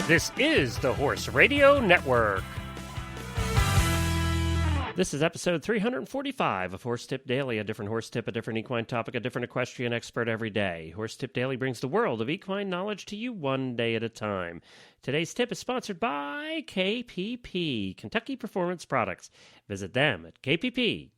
This is the Horse Radio Network. This is episode 345 of Horse Tip Daily, a different horse tip, a different equine topic, a different equestrian expert every day. Horse Tip Daily brings the world of equine knowledge to you one day at a time. Today's tip is sponsored by KPP, Kentucky Performance Products. Visit them at kppusa.com.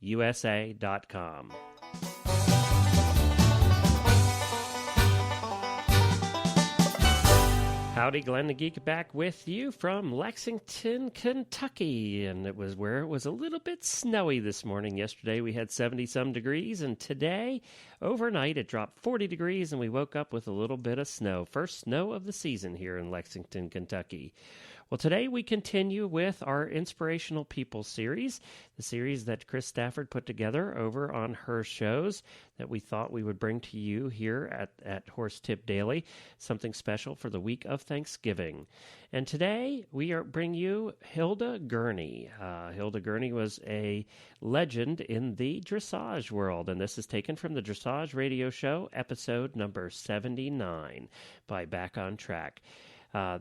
Howdy, Glenn the Geek back with you from Lexington, Kentucky, and it was where it was a little bit snowy this morning. Yesterday we had 70-some degrees, and today, overnight, it dropped 40 degrees, and we woke up with a little bit of snow. First snow of the season here in Lexington, Kentucky. Well, today we continue with our Inspirational People series, the series that Chris Stafford put together over on her shows that we thought we would bring to you here at Horse Tip Daily, something special for the week of Thanksgiving. And today we bring you Hilda Gurney. Hilda Gurney was a legend in the dressage world, and this is taken from the Dressage Radio Show, episode number 79 by Back on Track.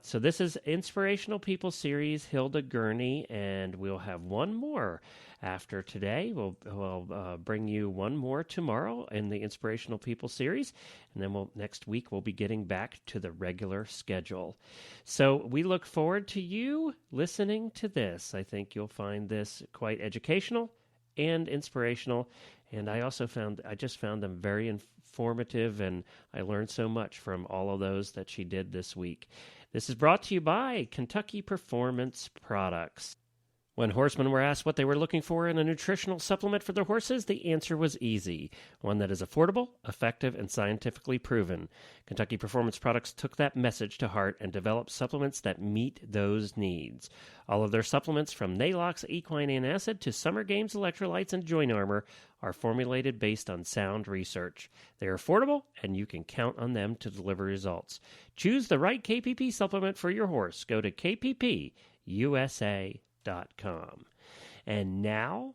So this is Inspirational People series, Hilda Gurney, and we'll have one more after today. We'll bring you one more tomorrow in the Inspirational People series, and then next week we'll be getting back to the regular schedule. So we look forward to you listening to this. I think you'll find this quite educational and inspirational, and I just found them very informative, and I learned so much from all of those that she did this week. This is brought to you by Kentucky Performance Products. When horsemen were asked what they were looking for in a nutritional supplement for their horses, the answer was easy. One that is affordable, effective, and scientifically proven. Kentucky Performance Products took that message to heart and developed supplements that meet those needs. All of their supplements, from Nalox Equine Antacid to Summer Games Electrolytes and Joint Armor, are formulated based on sound research. They are affordable, and you can count on them to deliver results. Choose the right KPP supplement for your horse. Go to kppusa.com. And now,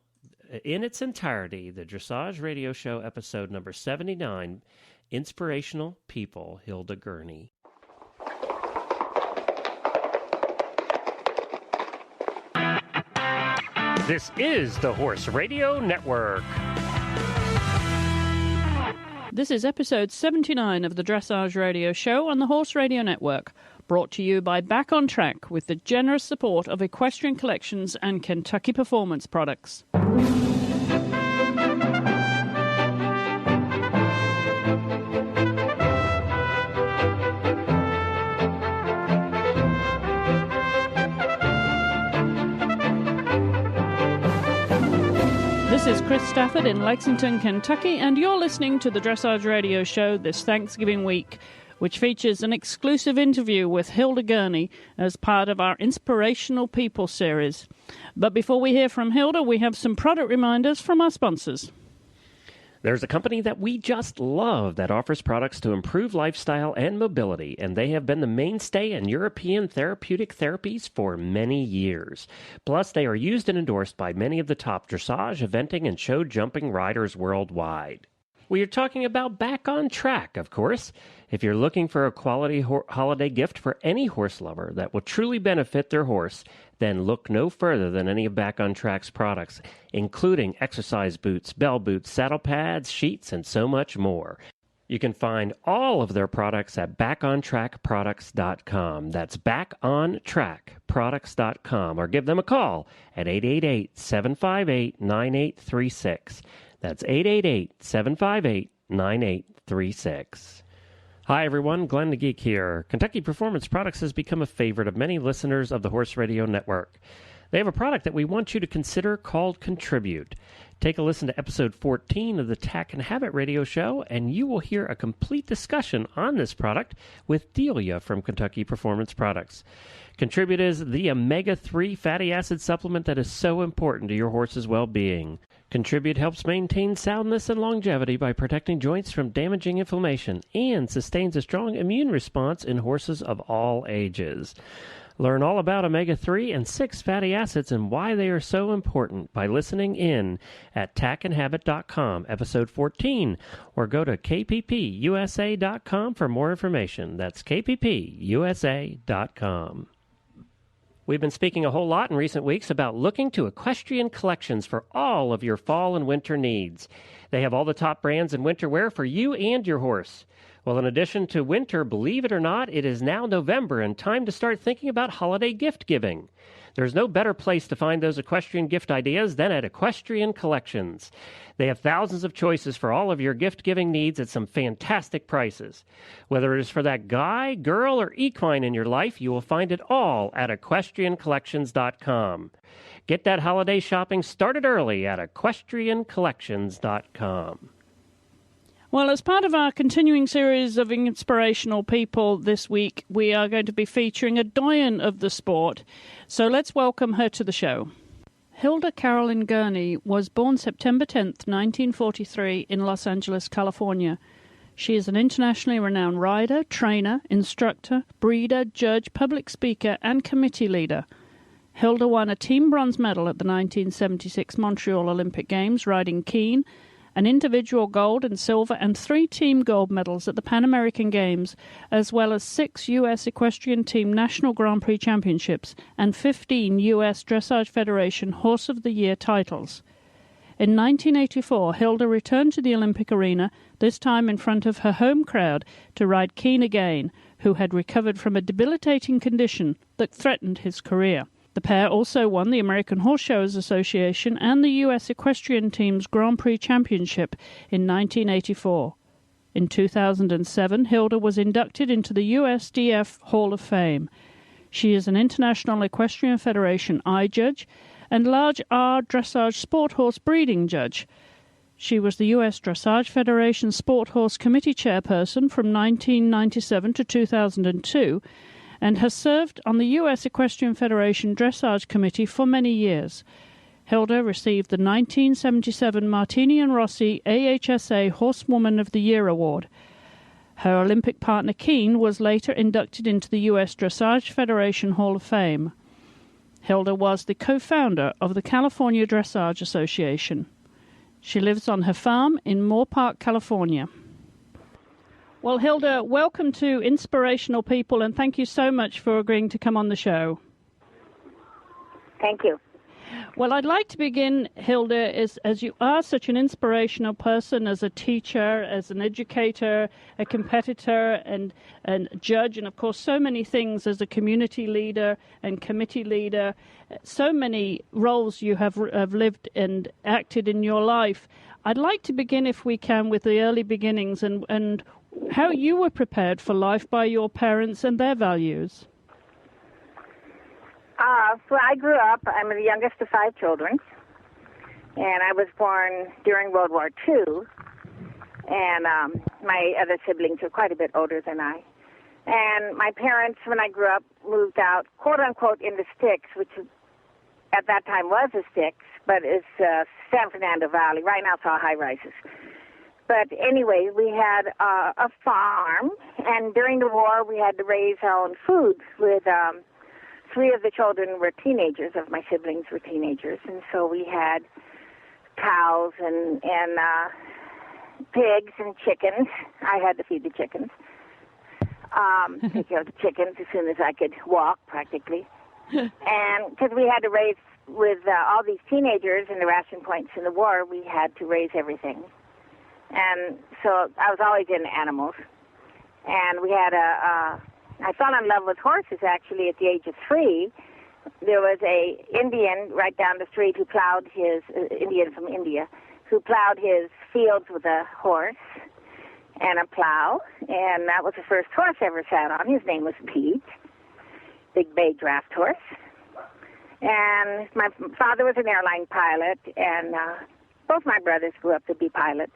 in its entirety, the Dressage Radio Show, episode number 79, Inspirational People, Hilda Gurney. This is the Horse Radio Network. This is episode 79 of the Dressage Radio Show on the Horse Radio Network, brought to you by Back on Track with the generous support of Equestrian Collections and Kentucky Performance Products. This is Chris Stafford in Lexington, Kentucky, and you're listening to the Dressage Radio Show this Thanksgiving week, which features an exclusive interview with Hilda Gurney as part of our Inspirational People series. But before we hear from Hilda, we have some product reminders from our sponsors. There's a company that we just love that offers products to improve lifestyle and mobility, and they have been the mainstay in European therapeutic therapies for many years. Plus, they are used and endorsed by many of the top dressage, eventing, and show jumping riders worldwide. We are talking about Back on Track, of course. If you're looking for a quality holiday gift for any horse lover that will truly benefit their horse, then look no further than any of Back on Track's products, including exercise boots, bell boots, saddle pads, sheets, and so much more. You can find all of their products at backontrackproducts.com. That's backontrackproducts.com, or give them a call at 888-758-9836. That's 888-758-9836. Hi, everyone. Glenn the Geek here. Kentucky Performance Products has become a favorite of many listeners of the Horse Radio Network. They have a product that we want you to consider called Contribute. Take a listen to episode 14 of the Tack and Habit Radio Show, and you will hear a complete discussion on this product with Delia from Kentucky Performance Products. Contribute is the omega-3 fatty acid supplement that is so important to your horse's well-being. Contribute helps maintain soundness and longevity by protecting joints from damaging inflammation and sustains a strong immune response in horses of all ages. Learn all about omega-3 and 6 fatty acids and why they are so important by listening in at tackandhabit.com, episode 14, or go to kppusa.com for more information. That's kppusa.com. We've been speaking a whole lot in recent weeks about looking to Equestrian Collections for all of your fall and winter needs. They have all the top brands in winter wear for you and your horse. Well, in addition to winter, believe it or not, it is now November and time to start thinking about holiday gift giving. There's no better place to find those equestrian gift ideas than at Equestrian Collections. They have thousands of choices for all of your gift-giving needs at some fantastic prices. Whether it is for that guy, girl, or equine in your life, you will find it all at equestriancollections.com. Get that holiday shopping started early at equestriancollections.com. Well, as part of our continuing series of inspirational people this week, we are going to be featuring a doyen of the sport. So let's welcome her to the show. Hilda Carolyn Gurney was born September 10th, 1943 in Los Angeles, California. She is an internationally renowned rider, trainer, instructor, breeder, judge, public speaker, and committee leader. Hilda won a team bronze medal at the 1976 Montreal Olympic Games riding keen, an individual gold and silver and 3 team gold medals at the Pan American Games, as well as 6 U.S. Equestrian Team National Grand Prix Championships and 15 U.S. Dressage Federation Horse of the Year titles. In 1984, Hilda returned to the Olympic arena, this time in front of her home crowd, to ride Keen again, who had recovered from a debilitating condition that threatened his career. The pair also won the American Horse Showers Association and the U.S. Equestrian Team's Grand Prix Championship in 1984. In 2007, Hilda was inducted into the USDF Hall of Fame. She is an International Equestrian Federation eye judge and Large R Dressage Sport Horse breeding judge. She was the U.S. Dressage Federation Sport Horse Committee chairperson from 1997 to 2002, and has served on the U.S. Equestrian Federation Dressage Committee for many years. Hilda received the 1977 Martini and Rossi AHSA Horsewoman of the Year Award. Her Olympic partner Keen was later inducted into the U.S. Dressage Federation Hall of Fame. Hilda was the co-founder of the California Dressage Association. She lives on her farm in Moore Park, California. Well, Hilda, welcome to Inspirational People, and thank you so much for agreeing to come on the show. Thank you. Well, I'd like to begin, Hilda, as you are such an inspirational person, as a teacher, as an educator, a competitor, and judge, and of course so many things as a community leader and committee leader, so many roles you have lived and acted in your life. I'd like to begin, if we can, with the early beginnings and how you were prepared for life by your parents and their values. So I grew up, I'm the youngest of 5 children, and I was born during World War II, and my other siblings are quite a bit older than I. And my parents, when I grew up, moved out, quote-unquote, in the sticks, which at that time was the sticks, but it's San Fernando Valley. Right now it's all high-rises. But anyway, we had a farm, and during the war we had to raise our own food. With 3 of the children were teenagers, of my siblings were teenagers, and so we had cows and pigs and chickens. I had to feed the chickens. Take care of the chickens as soon as I could walk, practically. And because we had to raise, with all these teenagers and the ration points in the war, we had to raise everything. And so I was always into animals. And we had I fell in love with horses, actually, at the age of 3. There was a Indian right down the street who plowed his, Indian from India, who plowed his fields with a horse and a plow. And that was the first horse I ever sat on. His name was Pete, big bay draft horse. And my father was an airline pilot, and both my brothers grew up to be pilots.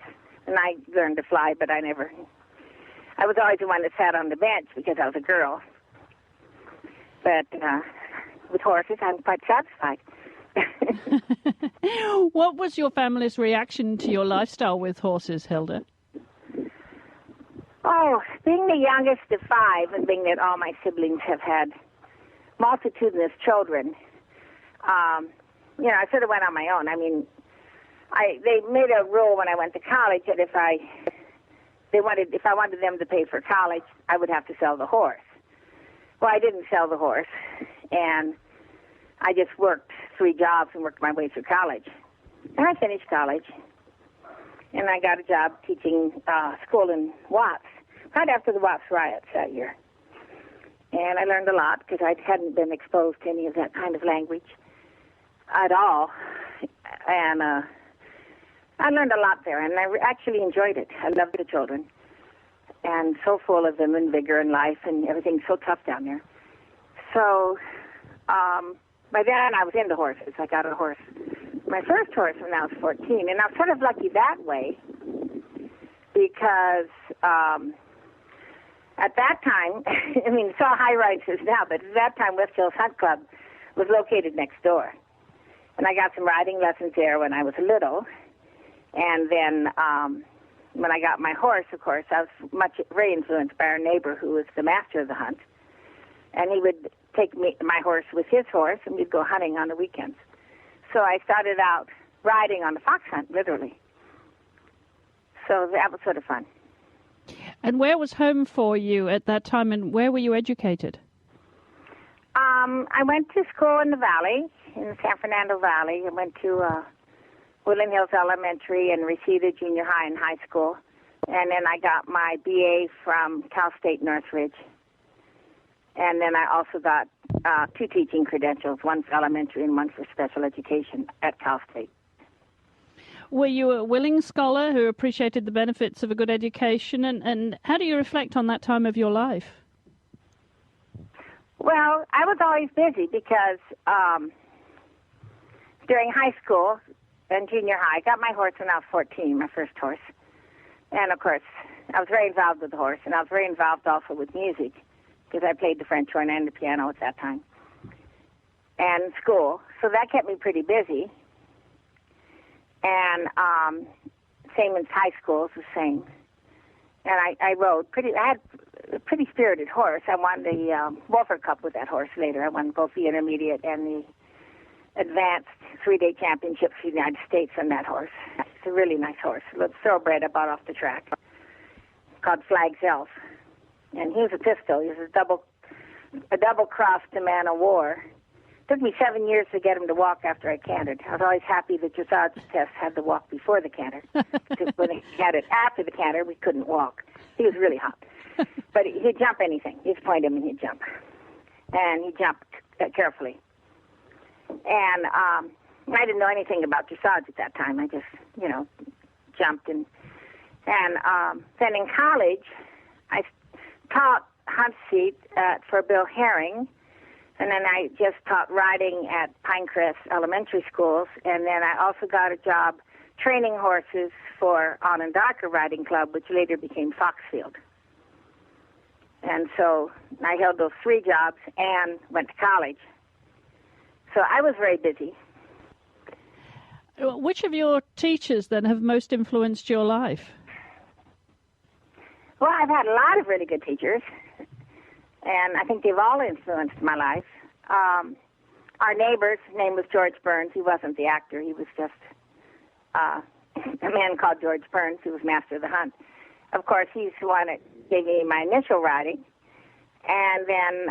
And I learned to fly, but I was always the one that sat on the bench because I was a girl. But with horses, I'm quite satisfied. What was your family's reaction to your lifestyle with horses, Hilda? Oh, being the youngest of 5 and being that all my siblings have had multitudinous children, I sort of went on my own. I mean, they made a rule when I went to college that if I wanted them to pay for college, I would have to sell the horse. Well, I didn't sell the horse, and I just worked 3 jobs and worked my way through college. And I finished college, and I got a job teaching school in Watts, right after the Watts riots that year. And I learned a lot because I hadn't been exposed to any of that kind of language at all. And I learned a lot there, and I actually enjoyed it. I loved the children, and so full of them and vigor and life, and everything's so tough down there. So by then I was into horses. I got a horse, my first horse when I was 14, and I was sort of lucky that way because at that time, I mean, it's all high rises now, but at that time West Hills Hunt Club was located next door. And I got some riding lessons there when I was little. And then when I got my horse, of course, I was very influenced by our neighbor who was the master of the hunt. And he would take my horse with his horse, and we'd go hunting on the weekends. So I started out riding on the fox hunt, literally. So that was sort of fun. And where was home for you at that time, and where were you educated? I went to school in the valley, in the San Fernando Valley. I went to Woodland Hills Elementary and Reseda Junior High and high school. And then I got my BA from Cal State Northridge. And then I also got 2 teaching credentials, one for elementary and one for special education at Cal State. Were you a willing scholar who appreciated the benefits of a good education? And how do you reflect on that time of your life? Well, I was always busy because during high school and junior high, I got my horse when I was 14, my first horse. And, of course, I was very involved with the horse, and I was very involved also with music because I played the French horn and the piano at that time, and school. So that kept me pretty busy. And same in high school, it's the same. And I rode I had a pretty spirited horse. I won the Wolford Cup with that horse later. I won both the intermediate and the advanced 3-day championships for the United States on that horse. It's a really nice horse. A little thoroughbred I bought off the track called Flag's Elf. And he was a pistol. He was a double-crossed a man of war. It took me 7 years to get him to walk after I cantered. I was always happy that dressage test had to walk before the canter. Because when he cantered after the canter, we couldn't walk. He was really hot. But he'd jump anything. You just point him and he'd jump. And he jumped carefully. And I didn't know anything about dressage at that time. I just, jumped. And then in college, I taught hunt seat for Bill Herring. And then I just taught riding at Pinecrest Elementary Schools. And then I also got a job training horses for Onondaga Riding Club, which later became Foxfield. And so I held those 3 jobs and went to college. So I was very busy. Which of your teachers then have most influenced your life? Well, I've had a lot of really good teachers. And I think they've all influenced my life. Our neighbor's name was George Burns. He wasn't the actor. He was just a man called George Burns who was master of the hunt. Of course, he's the one that gave me my initial riding. And then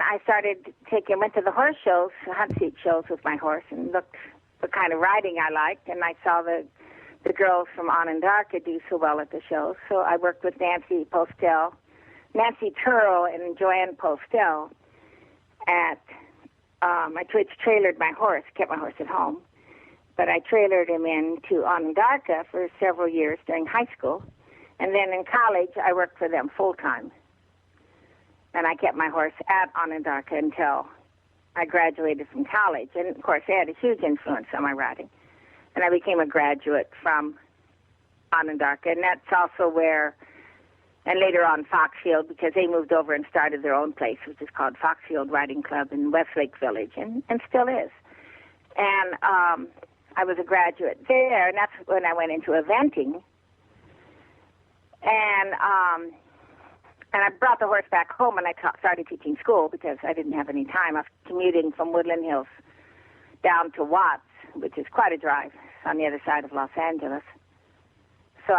I started went to the horse shows, the hunt seat shows with my horse, and looked what kind of riding I liked. And I saw the girls from Onondaga do so well at the shows. So I worked with Nancy Turrell and Joanne Postel at, I trailered my horse, kept my horse at home, but I trailered him into Onondaga for several years during high school. And then in college, I worked for them full-time. And I kept my horse at Onondaga until I graduated from college. And, of course, they had a huge influence on my riding. And I became a graduate from Onondaga, and that's also where, and later on Foxfield, because they moved over and started their own place, which is called Foxfield Riding Club in Westlake Village, and still is. And I was a graduate there, and that's when I went into eventing. And And I brought the horse back home, and I started teaching school because I didn't have any time. I was commuting from Woodland Hills down to Watts, which is quite a drive on the other side of Los Angeles. So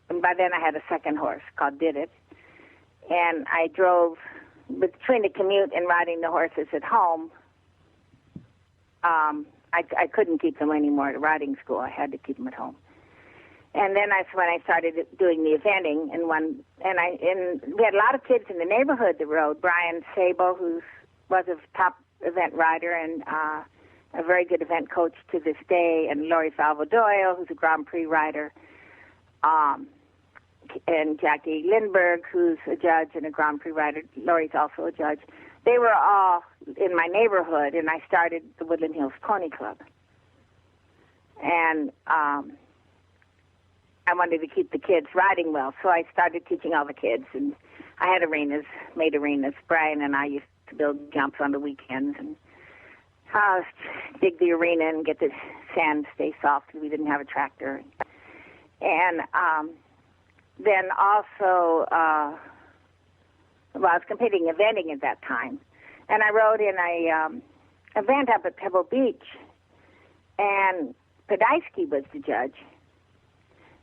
and by then I had a second horse called Did It. And I drove between the commute and riding the horses at home. I couldn't keep them anymore at riding school. I had to keep them at home. And then that's when I started doing the eventing. And we had a lot of kids in the neighborhood that rode. Brian Sable, who was a top event rider and a very good event coach to this day, and Lori Salvo Doyle, who's a Grand Prix rider, and Jackie Lindbergh, who's a judge and a Grand Prix rider. Lori's also a judge. They were all in my neighborhood, and I started the Woodland Hills Pony Club. And I wanted to keep the kids riding well, so I started teaching all the kids. And I had made arenas. Brian and I used to build jumps on the weekends and dig the arena and get the sand stay soft because we didn't have a tractor. And then also, I was competing eventing at that time. And I rode in a event up at Pebble Beach, and Podolsky was the judge.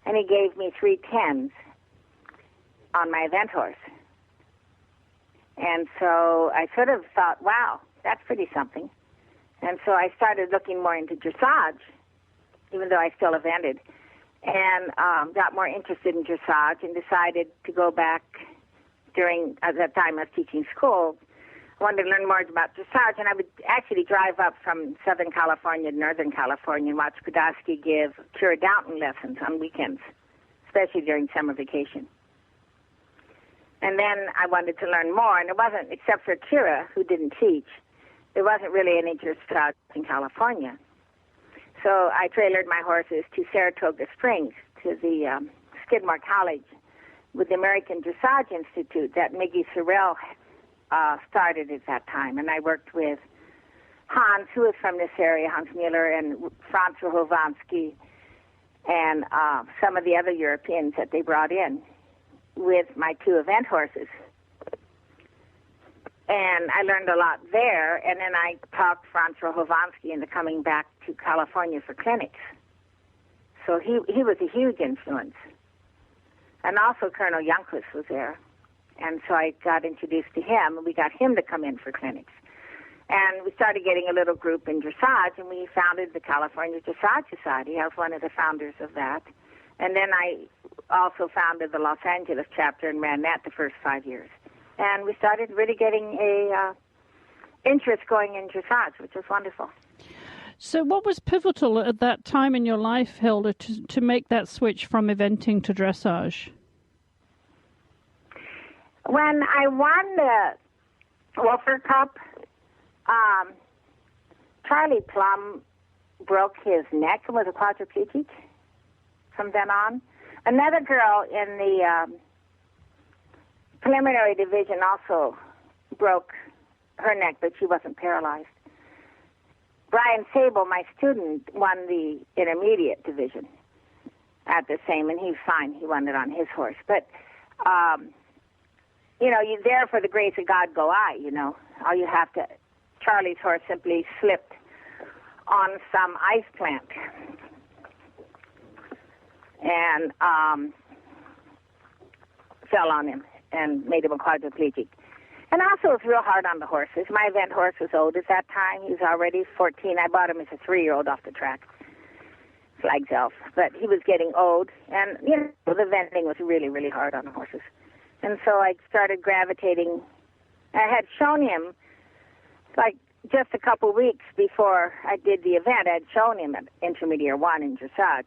And he gave me 3 10s on my event horse. And so I sort of thought, wow, that's pretty something. And so I started looking more into dressage, even though I still evented, and got more interested in dressage and decided to go back at that time I was teaching school. I wanted to learn more about dressage, and I would actually drive up from Southern California to Northern California and watch Podolsky give Kira Downton lessons on weekends, especially during summer vacation. And then I wanted to learn more, and it wasn't, except for Kira, who didn't teach, there wasn't really any dressage in California. So I trailered my horses to Saratoga Springs, to the Skidmore College, with the American Dressage Institute that Miggy Sorrell started at that time. And I worked with Hans, who was from this area, Hans Mueller, and Franz Rohovansky, and some of the other Europeans that they brought in with my 2 event horses. And I learned a lot there, and then I talked Franz Rohovansky into coming back to California for clinics. So he was a huge influence. And also Colonel Youngquist was there. And so I got introduced to him, and we got him to come in for clinics. And we started getting a little group in dressage, and we founded the California Dressage Society. I was one of the founders of that. And then I also founded the Los Angeles chapter and ran that the first 5 years. And we started really getting a interest going in dressage, which was wonderful. So what was pivotal at that time in your life, Hilda, to make that switch from eventing to dressage? When I won the Wolfer Cup, Charlie Plum broke his neck and was a quadriplegic from then on. Another girl in the preliminary division also broke her neck, but she wasn't paralyzed. Brian Sable, my student, won the intermediate division at the same, and he's fine. He won it on his horse. But, you're there for the grace of God go I, All you have to, Charlie's horse simply slipped on some ice plant and fell on him and made him a quadriplegic. And also, it was real hard on the horses. My event horse was old at that time. He was already 14. I bought him as a 3-year-old off the track, Flags Elf. But he was getting old, and, the eventing was really, really hard on the horses. And so I started gravitating. I had shown him, just a couple weeks before I did the event, I had shown him at Intermediate 1 in dressage.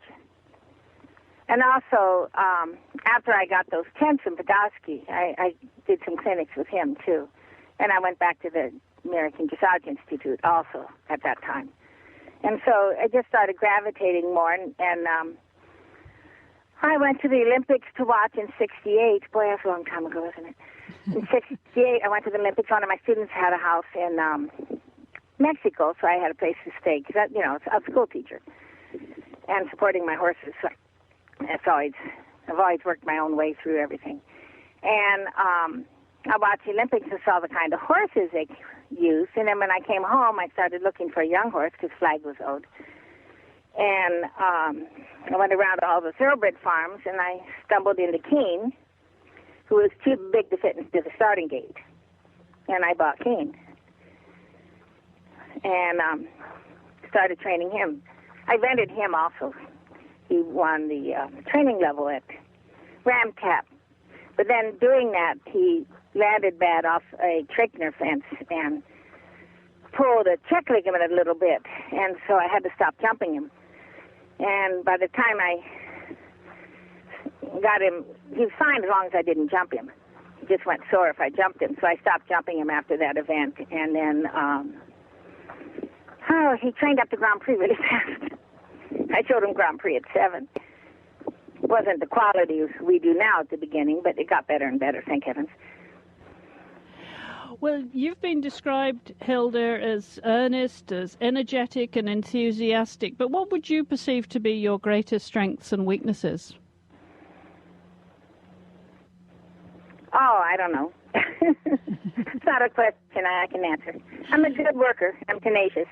And also, after I got those tents in Podolsky, I did some clinics with him, too. And I went back to the American Dressage Institute also at that time. And so I just started gravitating more, and I went to the Olympics to watch in 68. Boy, that's a long time ago, isn't it? In 68, I went to the Olympics. One of my students had a house in Mexico, so I had a place to stay, because, I was a school teacher and supporting my horses. So I've always worked my own way through everything. And I watched the Olympics and saw the kind of horses they used. And then when I came home, I started looking for a young horse because flag was owed. And I went around to all the thoroughbred farms, and I stumbled into Keene, who was too big to fit into the starting gate. And I bought Keene and started training him. I rented him also. He won the training level at Ram Tap. But then doing that, he landed bad off a Treichner fence and pulled a check ligament a little bit. And so I had to stop jumping him. And by the time I got him, he was fine as long as I didn't jump him. He just went sore if I jumped him. So I stopped jumping him after that event. And then, he trained up to Grand Prix really fast. I showed him Grand Prix at 7. It wasn't the quality we do now at the beginning, but it got better and better, thank heavens. Well, you've been described, Hilda, as earnest, as energetic and enthusiastic, but what would you perceive to be your greatest strengths and weaknesses? Oh, I don't know. It's not a question I can answer. I'm a good worker. I'm tenacious.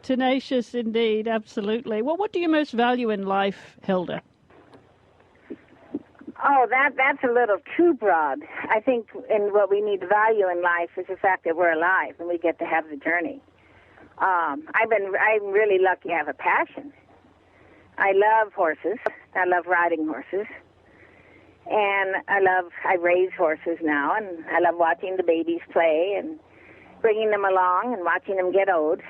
Tenacious indeed, absolutely. Well, what do you most value in life, Hilda? Oh, that's a little too broad. I think in what we need to value in life is the fact that we're alive and we get to have the journey. I'm really lucky to have a passion. I love horses. I love riding horses. And I raise horses now, and I love watching the babies play and bringing them along and watching them get old.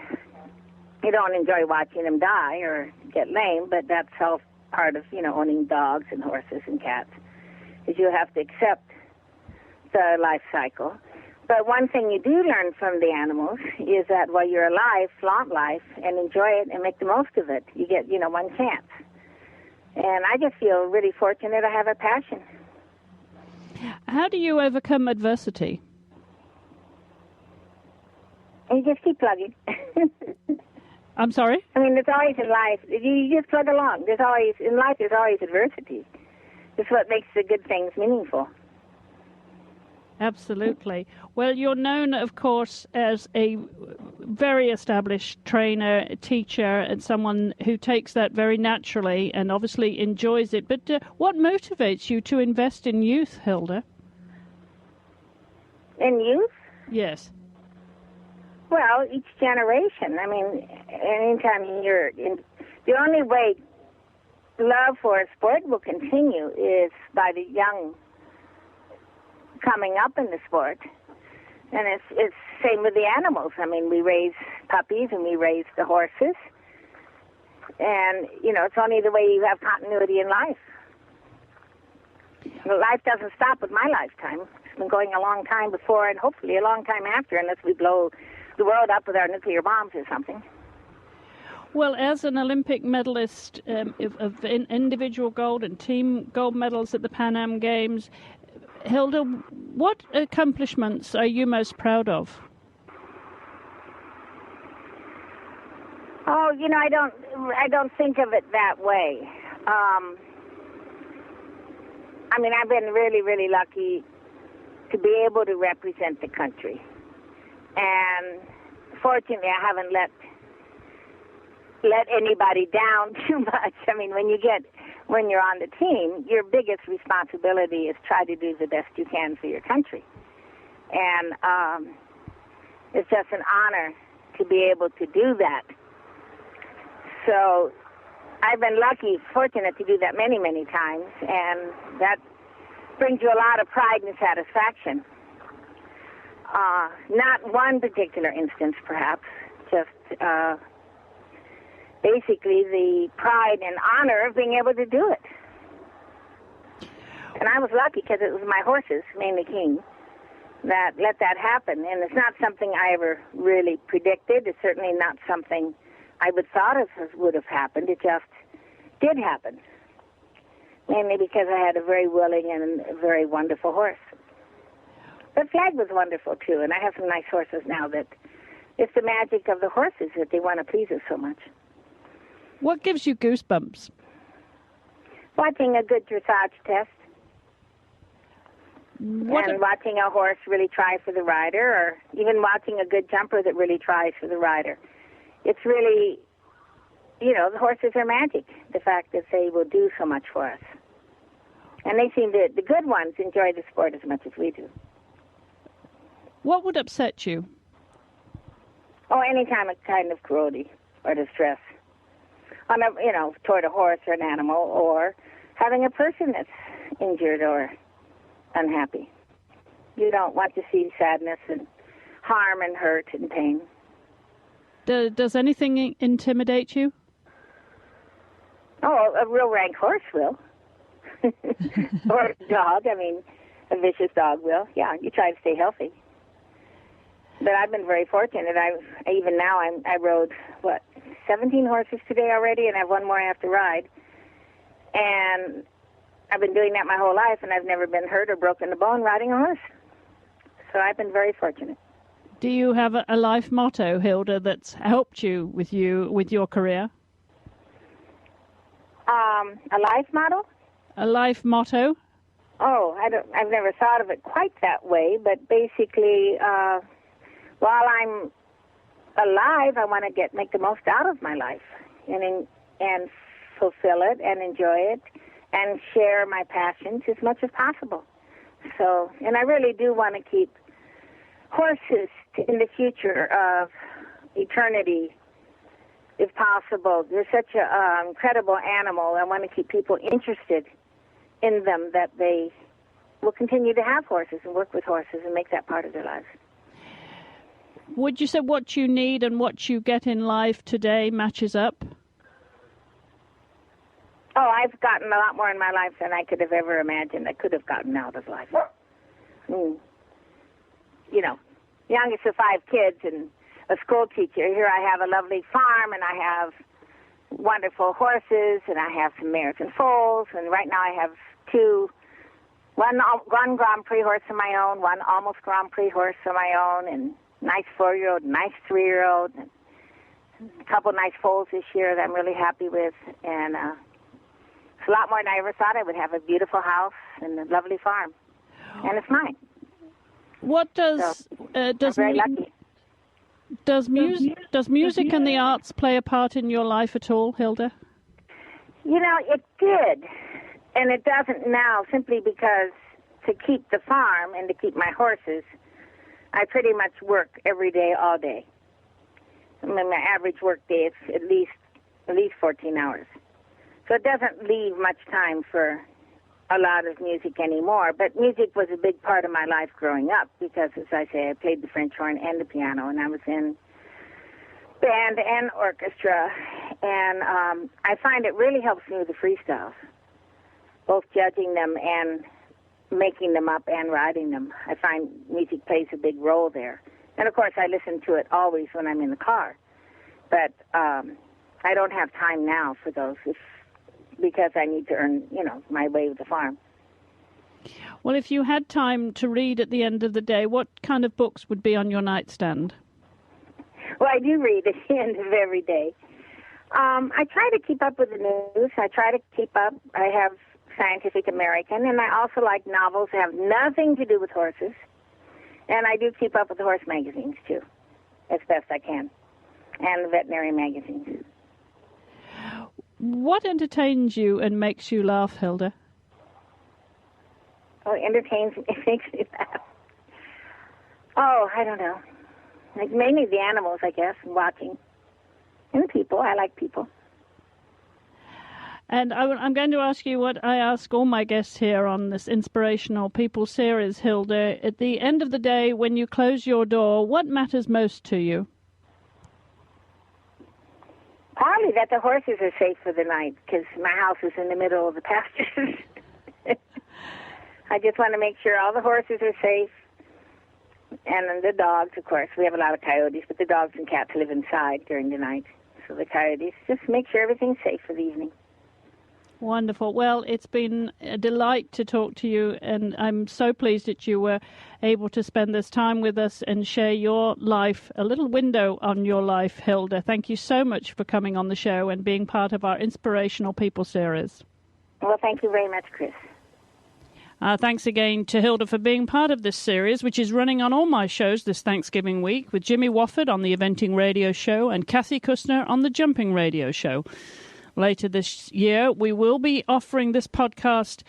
You don't enjoy watching them die or get lame, but that's all part of, owning dogs and horses and cats, is you have to accept the life cycle. But one thing you do learn from the animals is that while you're alive, flaunt life and enjoy it and make the most of it. You get, one chance. And I just feel really fortunate I have a passion. How do you overcome adversity? And you just keep plugging. I'm sorry? I mean, it's always in life. You just plug along. In life, there's always adversity. It's what makes the good things meaningful. Absolutely. Well, you're known, of course, as a very established trainer, teacher, and someone who takes that very naturally and obviously enjoys it. But what motivates you to invest in youth, Hilda? In youth? Yes. Well, each generation. I mean, anytime you're in, the only way love for a sport will continue is by the young coming up in the sport. And it's same with the animals. I mean, we raise puppies and we raise the horses. And, it's only the way you have continuity in life. Life doesn't stop with my lifetime. It's been going a long time before and hopefully a long time after, unless we blow the world up with our nuclear bombs or something. Well, as an Olympic medalist of individual gold and team gold medals at the Pan Am Games, Hilda, what accomplishments are you most proud of? Oh, I don't think of it that way. I've been really, really lucky to be able to represent the country. And fortunately, I haven't let anybody down too much. I mean, when you're on the team, your biggest responsibility is try to do the best you can for your country. And it's just an honor to be able to do that. So I've been fortunate to do that many, many times, and that brings you a lot of pride and satisfaction. Not one particular instance, perhaps, just basically the pride and honor of being able to do it. And I was lucky because it was my horses, mainly King, that let that happen. And it's not something I ever really predicted. It's certainly not something I would thought would have happened. It just did happen, mainly because I had a very willing and a very wonderful horse. But Flag was wonderful, too, and I have some nice horses now that it's the magic of the horses that they want to please us so much. What gives you goosebumps? Watching a good dressage test. And watching a horse really try for the rider, or even watching a good jumper that really tries for the rider. It's really, the horses are magic, the fact that they will do so much for us. And they seem to, the good ones enjoy the sport as much as we do. What would upset you? Oh, any kind of cruelty or distress on toward a horse or an animal, or having a person that's injured or unhappy. You don't want to see sadness and harm and hurt and pain. Does anything intimidate you? Oh, a real rank horse will. Or a dog. A vicious dog will. Yeah, you try to stay healthy. But I've been very fortunate. I rode, 17 horses today already, and I have one more I have to ride. And I've been doing that my whole life, and I've never been hurt or broken a bone riding a horse. So I've been very fortunate. Do you have a life motto, Hilda, that's helped you with your career? A life motto? A life motto? Oh, I've never thought of it quite that way, but basically, while I'm alive, I want to make the most out of my life and fulfill it and enjoy it and share my passions as much as possible. So, and I really do want to keep horses in the future of eternity, if possible. They're such an incredible animal. I want to keep people interested in them, that they will continue to have horses and work with horses and make that part of their lives. Would you say what you need and what you get in life today matches up? Oh, I've gotten a lot more in my life than I could have ever imagined I could have gotten out of life. Youngest of 5 kids and a school teacher. Here I have a lovely farm, and I have wonderful horses, and I have some mares and foals, and right now I have one Grand Prix horse of my own, one almost Grand Prix horse of my own, and nice 4-year-old, nice 3-year-old, and a couple nice foals this year that I'm really happy with, and it's a lot more than I ever thought I would have. A beautiful house and a lovely farm, and it's mine. What does music and the arts play a part in your life at all, Hilda? It did, and it doesn't now, simply because to keep the farm and to keep my horses, I pretty much work every day, all day. My average work day is at least 14 hours. So it doesn't leave much time for a lot of music anymore. But music was a big part of my life growing up because, as I say, I played the French horn and the piano, and I was in band and orchestra. And I find it really helps me with the freestyles, both judging them and making them up and writing them. I find music plays a big role there. And, of course, I listen to it always when I'm in the car. But I don't have time now for those because I need to earn, my way with the farm. Well, if you had time to read at the end of the day, what kind of books would be on your nightstand? Well, I do read at the end of every day. I try to keep up with the news. I have Scientific American, and I also like novels that have nothing to do with horses. And I do keep up with the horse magazines, too, as best I can, and the veterinary magazines. What entertains you and makes you laugh, Hilda? Oh, entertains me, it makes me laugh. Oh, I don't know. Like mainly the animals, I guess, and watching. And people. I like people. And I'm going to ask you what I ask all my guests here on this Inspirational People series, Hilda. At the end of the day, when you close your door, what matters most to you? Probably that the horses are safe for the night, because my house is in the middle of the pastures. I just want to make sure all the horses are safe, and the dogs, of course. We have a lot of coyotes, but the dogs and cats live inside during the night. So the coyotes, just make sure everything's safe for the evening. Wonderful. Well, it's been a delight to talk to you, and I'm so pleased that you were able to spend this time with us and share your life, a little window on your life, Hilda. Thank you so much for coming on the show and being part of our Inspirational People series. Well, thank you very much, Chris. Thanks again to Hilda for being part of this series, which is running on all my shows this Thanksgiving week, with Jimmy Wofford on the Eventing Radio Show and Kathy Kustner on the Jumping Radio Show. Later this year, we will be offering this podcast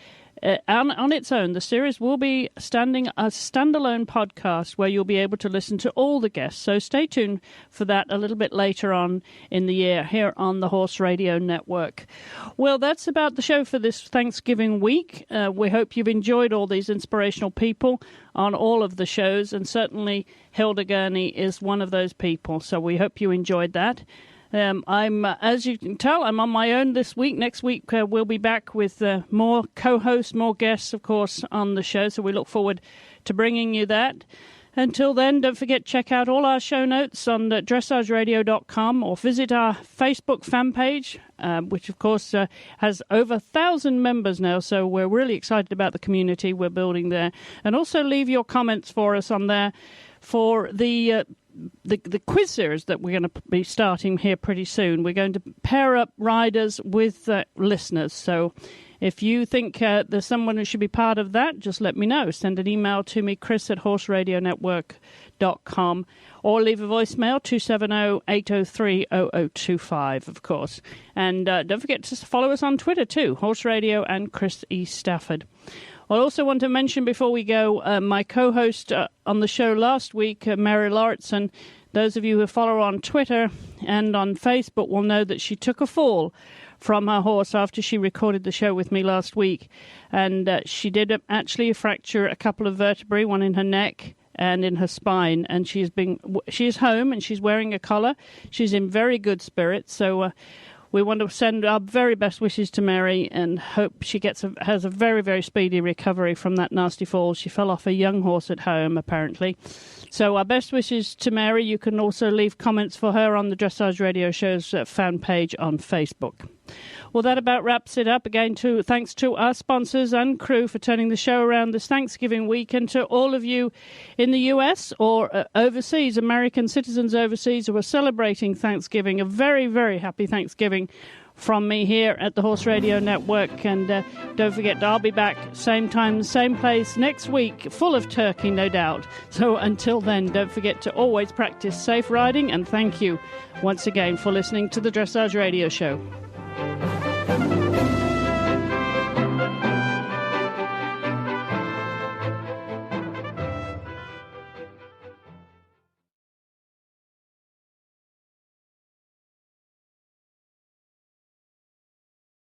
on its own. The series will be a standalone podcast where you'll be able to listen to all the guests. So stay tuned for that a little bit later on in the year here on the Horse Radio Network. Well, that's about the show for this Thanksgiving week. We hope you've enjoyed all these inspirational people on all of the shows, and certainly Hilda Gurney is one of those people. So we hope you enjoyed that. As you can tell, I'm on my own this week. Next week, we'll be back with more co-hosts, more guests, of course, on the show. So we look forward to bringing you that. Until then, don't forget, check out all our show notes on dressageradio.com or visit our Facebook fan page, which, of course, has over 1,000 members now. So we're really excited about the community we're building there. And also leave your comments for us on there for the quiz series that we're going to be starting here pretty soon. We're going to pair up riders with listeners. So if you think there's someone who should be part of that, just let me know. Send an email to me, chris@horseradionetwork.com, or leave a voicemail, 270-803-0025, of course. And don't forget to follow us on Twitter too, Horse Radio and Chris E. Stafford. I also want to mention before we go, my co-host on the show last week, Mary Lauritsen. Those of you who follow her on Twitter and on Facebook will know that she took a fall from her horse after she recorded the show with me last week. And she did actually fracture a couple of vertebrae, one in her neck and in her spine. And she is home and she's wearing a collar. She's in very good spirits. So we want to send our very best wishes to Mary and hope she has a very, very speedy recovery from that nasty fall. She fell off a young horse at home, apparently. So our best wishes to Mary. You can also leave comments for her on the Dressage Radio Show's fan page on Facebook. Well, that about wraps it up. Again, thanks to our sponsors and crew for turning the show around this Thanksgiving week, and to all of you in the U.S. or overseas, American citizens overseas who are celebrating Thanksgiving. A very, very happy Thanksgiving from me here at the Horse Radio Network. And don't forget, I'll be back same time, same place next week, full of turkey, no doubt. So until then, don't forget to always practice safe riding, and thank you once again for listening to the Dressage Radio Show.